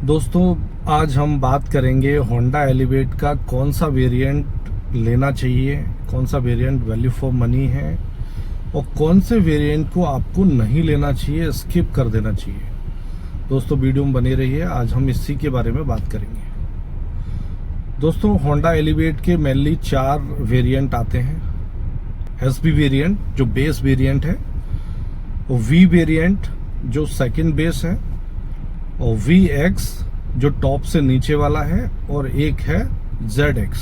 दोस्तों, आज हम बात करेंगे होंडा एलिवेट का कौन सा वेरिएंट लेना चाहिए, कौन सा वेरिएंट वैल्यू फॉर मनी है और कौन से वेरिएंट को आपको नहीं लेना चाहिए, स्किप कर देना चाहिए। दोस्तों, वीडियो में बने रहिए, आज हम इसी के बारे में बात करेंगे। दोस्तों, होंडा एलिवेट के मेनली 4 वेरिएंट आते हैं। एसबी वेरिएंट जो बेस वेरिएंट है, वी वेरिएंट जो सेकंड बेस है, और VX जो टॉप से नीचे वाला है, और एक है ZX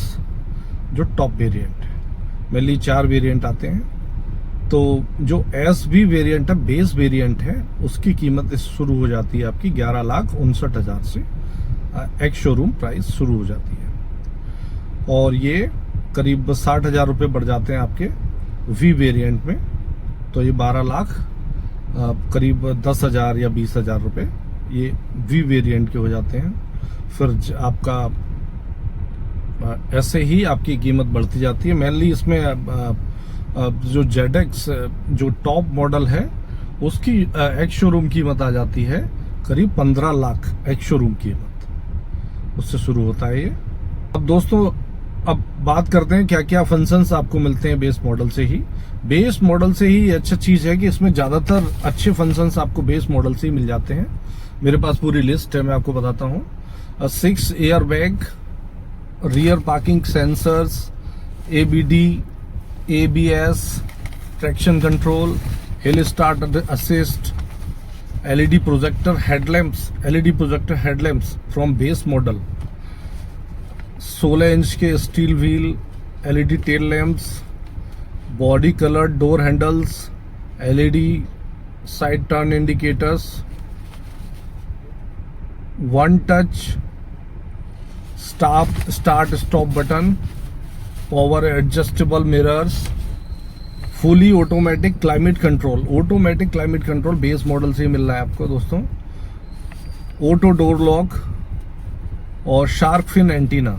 जो टॉप वेरिएंट है। मेनली 4 वेरिएंट आते हैं। तो जो SB वेरिएंट है, बेस वेरिएंट है, उसकी कीमत शुरू हो जाती है आपकी 11,59,000 से। एक्स शोरूम प्राइस शुरू हो जाती है और ये करीब 60,000 रुपये बढ़ जाते हैं आपके V वेरिएंट में। तो ये 12 लाख करीब 10,000 या 20,000 रुपये ये V वेरिएंट के हो जाते हैं। फिर आपका ऐसे ही आपकी कीमत बढ़ती जाती है। मेनली इसमें जो ZX जो टॉप मॉडल है उसकी एक्स शोरूम कीमत आ जाती है करीब 15 लाख। एक्स शोरूम कीमत उससे शुरू होता है ये। अब दोस्तों, अब बात करते हैं क्या क्या फंक्शंस आपको मिलते हैं बेस मॉडल से ही। बेस मॉडल से ही अच्छा चीज है कि इसमें ज्यादातर अच्छे फंक्शंस आपको बेस मॉडल से ही मिल जाते हैं। मेरे पास पूरी लिस्ट है, मैं आपको बताता हूँ। 6 air bag, rear parking sensors, ABD, ABS, traction control, hill start assist, LED projector headlamps from base model, 16 inch के steel wheel, LED tail lamps, body colour door handles, LED side turn indicators, 1 touch start stop button, power adjustable mirrors, fully automatic climate control base model से ही मिल रहा है आपको दोस्तों, auto door lock और shark fin antenna.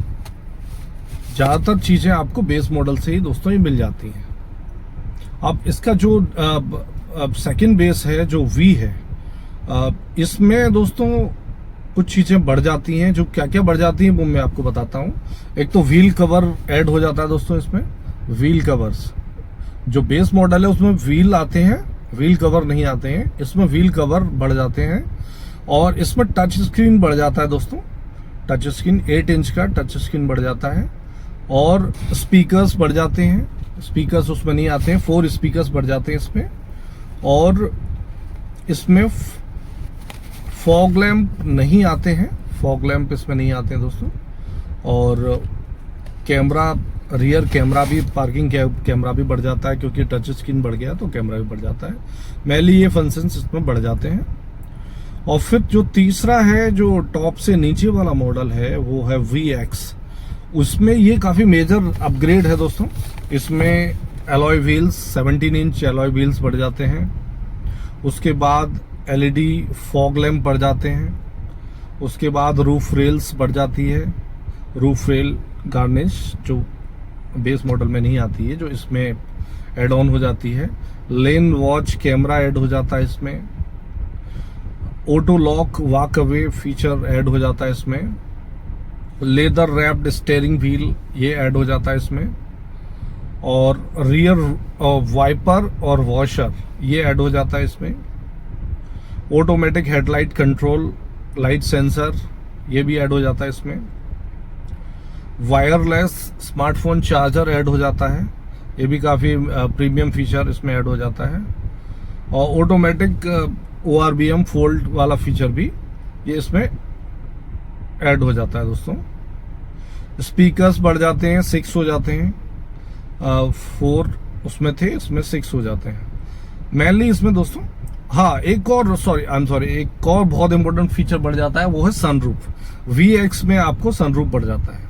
ज्यादातर चीजें आपको बेस मॉडल से ही दोस्तों ही मिल जाती हैं। अब इसका जो सेकंड बेस है जो V है, इसमें दोस्तों कुछ चीजें बढ़ जाती हैं। जो क्या क्या बढ़ जाती हैं वो मैं आपको बताता हूँ। एक तो व्हील कवर ऐड हो जाता है दोस्तों। इसमें व्हील कवर्स, जो बेस मॉडल है उसमें व्हील आते हैं, व्हील कवर नहीं आते हैं। इसमें व्हील कवर बढ़ जाते हैं और इसमें टच स्क्रीन बढ़ जाता है दोस्तों। टच स्क्रीन 8 इंच का टच स्क्रीन बढ़ जाता है और स्पीकर्स बढ़ जाते हैं। स्पीकर्स उसमें नहीं आते हैं, 4 स्पीकर्स बढ़ जाते हैं इसमें। और इसमें फॉग लैंप नहीं आते हैं, फॉग लैंप इसमें नहीं आते हैं दोस्तों। और कैमरा, रियर कैमरा भी, पार्किंग कैमरा भी बढ़ जाता है, क्योंकि टच स्क्रीन बढ़ गया तो कैमरा भी बढ़ जाता है। मेनली ये फंक्शंस इसमें बढ़ जाते हैं। और फिर जो तीसरा है, जो टॉप से नीचे वाला मॉडल है, वो है VX। उसमें ये काफी मेजर अपग्रेड है दोस्तों। इसमें alloy wheels, 17 inch alloy wheels बढ़ जाते हैं। उसके बाद LED फॉग लैंप बढ़ जाते हैं। उसके बाद रूफ रेल्स बढ़ जाती है, रूफ रेल गार्निश जो बेस मॉडल में नहीं आती है, जो इसमें एड ऑन हो जाती है। लेन वॉच कैमरा ऐड हो जाता है इसमें। Auto lock walk away feature add हो जाता है इसमें। लेदर रैप्ड स्टीयरिंग व्हील ये ऐड हो जाता है इसमें। और रियर वाइपर और वॉशर ये ऐड हो जाता है इसमें। Automatic headlight control, light sensor ये भी ऐड हो जाता है इसमें। वायरलेस स्मार्टफोन चार्जर ऐड हो जाता है, ये भी काफ़ी प्रीमियम फीचर इसमें ऐड हो जाता है। और ऑटोमेटिक ORBM फोल्ड वाला फीचर भी ये इसमें ऐड हो जाता है दोस्तों। स्पीकर्स बढ़ जाते हैं, 6 हो जाते हैं। 4 उसमें थे, इसमें 6 हो जाते हैं मेनली इसमें दोस्तों। हाँ, एक और एक और बहुत इंपॉर्टेंट फीचर बढ़ जाता है, वो है सनरूफ। VX में आपको सनरूफ बढ़ जाता है।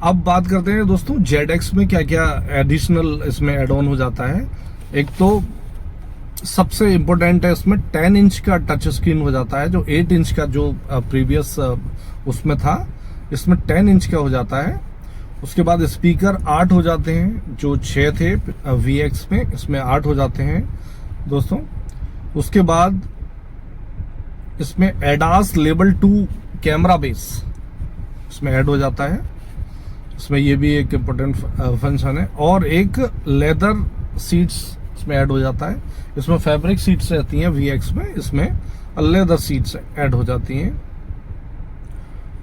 अब बात करते हैं दोस्तों ZX में क्या क्या एडिशनल इसमें एड ऑन हो जाता है। एक तो सबसे इम्पोर्टेंट है, इसमें 10 इंच का टच स्क्रीन हो जाता है। जो 8 इंच का जो प्रीवियस उसमें था, इसमें 10 इंच का हो जाता है। उसके बाद स्पीकर 8 हो जाते हैं, जो 6 थे VX में, इसमें 8 हो जाते हैं दोस्तों। उसके बाद इसमें एडास लेवल 2 कैमरा बेस इसमें ऐड हो जाता है। इसमें ये भी एक इम्पोर्टेंट फंक्शन है। और एक लेदर सीट्स इसमें ऐड हो जाता है। इसमें फैब्रिक सीट्स रहती हैं VX में, इसमें लेदर सीट्स ऐड हो जाती हैं।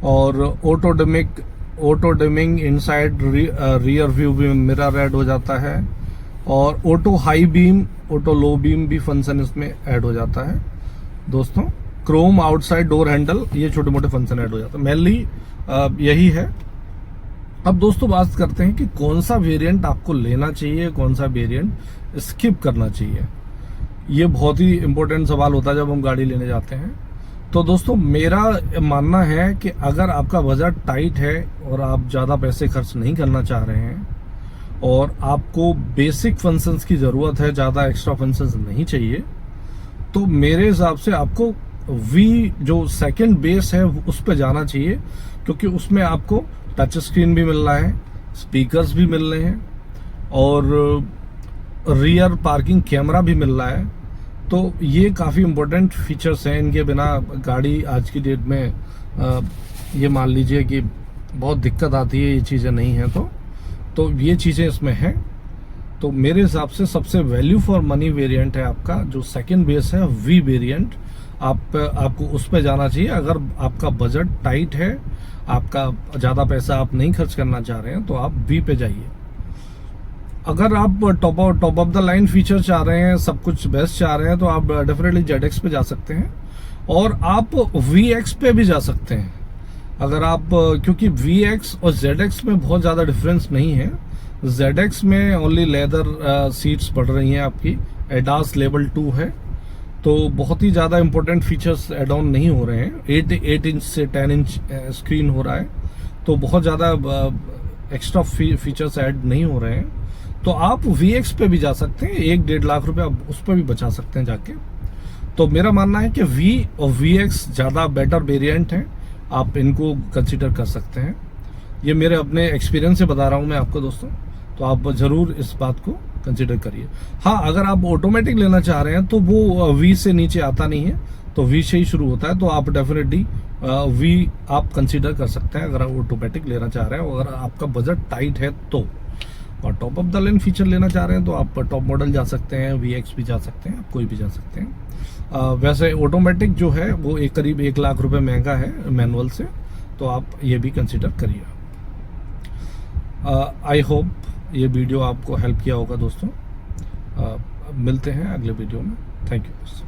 और auto dimming inside rear view भी मिरर ऐड हो जाता है। और auto high beam, auto low beam भी फंक्शन इसमें ऐड हो जाता है दोस्तों। क्रोम आउटसाइड डोर हैंडल, ये छोटे मोटे फंक्शन ऐड हो जाता है। मेनली यही है। अब दोस्तों बात करते हैं कि कौन सा वेरिएंट आपको लेना चाहिए, कौन सा वेरिएंट स्किप करना चाहिए। ये बहुत ही इंपॉर्टेंट सवाल होता है जब हम गाड़ी लेने जाते हैं। तो दोस्तों मेरा मानना है कि अगर आपका बजट टाइट है और आप ज़्यादा पैसे खर्च नहीं करना चाह रहे हैं और आपको बेसिक फंक्शंस की ज़रूरत है, ज़्यादा एक्स्ट्रा फंक्शंस नहीं चाहिए, तो मेरे हिसाब से आपको V जो सेकंड बेस है उस पर जाना चाहिए। क्योंकि उसमें आपको टच स्क्रीन भी मिल रहा है, स्पीकर्स भी मिल रहे हैं और रियर पार्किंग कैमरा भी मिल रहा है। तो ये काफ़ी इम्पोर्टेंट फीचर्स हैं। इनके बिना गाड़ी आज की डेट में ये मान लीजिए कि बहुत दिक्कत आती है, ये चीज़ें नहीं हैं तो ये चीज़ें इसमें हैं। तो मेरे हिसाब से सबसे वैल्यू फॉर मनी वेरिएंट है आपका जो सेकंड बेस है V वेरिएंट। आपको उस पर जाना चाहिए। अगर आपका बजट टाइट है, आपका ज़्यादा पैसा आप नहीं खर्च करना चाह रहे हैं, तो आप V पे जाइए। अगर आप top of the line feature चाह रहे हैं, सब कुछ बेस्ट चाह रहे हैं, तो आप डेफिनेटली ZX पे जा सकते हैं और आप VX पे भी जा सकते हैं। अगर आप, क्योंकि VX और ZX में बहुत ज़्यादा डिफरेंस नहीं है। ZX में ओनली लेदर सीट्स पड़ रही हैं आपकी, एडास लेवल 2 है, तो बहुत ही ज़्यादा इंपॉर्टेंट फीचर्स एड ऑन नहीं हो रहे हैं। 8 इंच से 10 इंच स्क्रीन हो रहा है, तो बहुत ज़्यादा एक्स्ट्रा फीचर्स ऐड नहीं हो रहे हैं। तो आप VX पे भी जा सकते हैं, 1-1.5 लाख रुपए आप उस पर भी बचा सकते हैं जाके। तो मेरा मानना है कि V और VX ज़्यादा बेटर वेरिएंट हैं, आप इनको कंसिडर कर सकते हैं। ये मेरे अपने एक्सपीरियंस से बता रहा हूँ मैं आपको दोस्तों, तो आप ज़रूर इस बात को कंसिडर करिए। हाँ, अगर आप ऑटोमेटिक लेना चाह रहे हैं तो वो V से नीचे आता नहीं है, तो V से ही शुरू होता है। तो आप डेफिनेटली V आप कंसिडर कर सकते हैं अगर आप ऑटोमेटिक लेना चाह रहे हैं, अगर आपका बजट टाइट है तो। और top of the line feature लेना चाह रहे हैं तो आप टॉप मॉडल जा सकते हैं, VX भी जा सकते हैं, आप कोई भी जा सकते हैं। वैसे ऑटोमेटिक जो है वो करीब 1 लाख रुपए महंगा है मैनुअल से, तो आप ये भी कंसिडर करिए। आई होप ये वीडियो आपको हेल्प किया होगा दोस्तों। मिलते हैं अगले वीडियो में। थैंक यू दोस्तों।